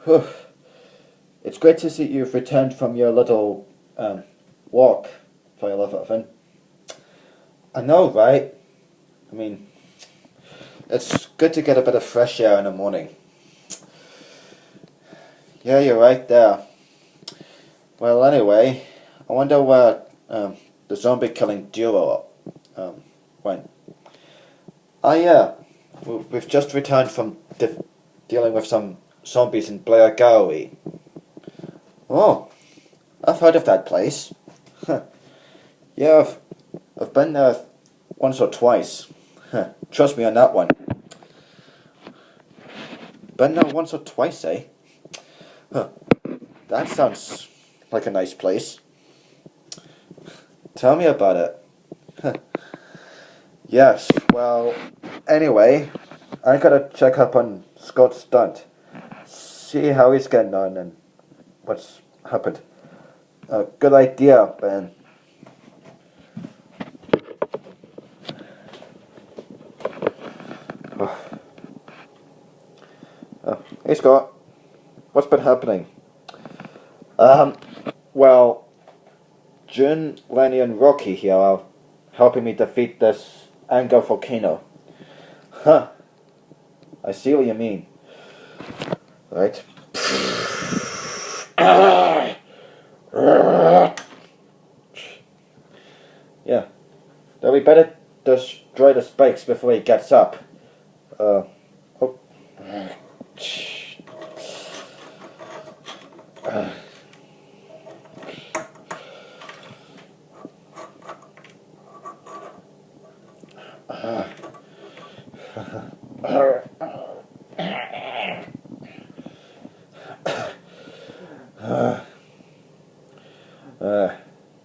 Whew. It's great to see you've returned from your little walk, FireLavaOven. I know, right? I mean, it's good to get a bit of fresh air in the morning. Yeah, you're right there. Well, anyway, I wonder where the zombie killing duo went. Ah, yeah, we've just returned from dealing with some zombies in Blairgowrie. Oh, I've heard of that place. Yeah, I've been there once or twice. Trust me on that one. Been there once or twice, eh? Huh. That sounds like a nice place. Tell me about it. Yes, well, anyway, I gotta check up on Scott Stunt. See how he's getting on and what's happened. Good idea, Ben. Hey Scott, what's been happening? Well, June, Lenny and Rocky here are helping me defeat this Anger Volcano. Huh, I see what you mean. Right. Yeah, then we better destroy the spikes before he gets up. Oh.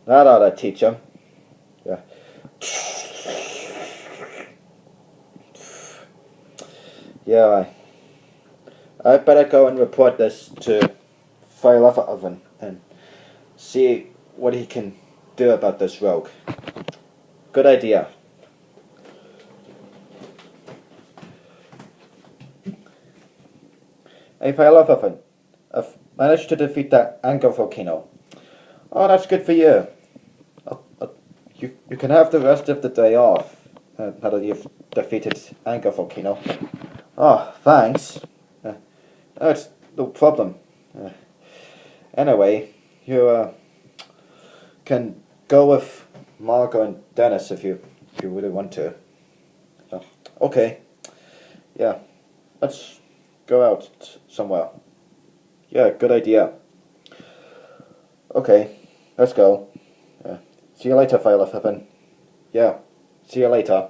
That ought to teach him. Yeah. Yeah, I better go and report this to FireLavaOven and see what he can do about this rogue. Good idea. Hey FireLavaOven, I've managed to defeat that Anger Volcano. Oh, that's good for you. You can have the rest of the day off now that you've defeated Anger Volcano. Oh, thanks. No, it's no problem. Anyway, you can go with Margot and Dennis if you really want to. Okay. Yeah, let's go out somewhere. Yeah, good idea. Okay, let's go. See you later, FireLavaOven. Yeah, see you later.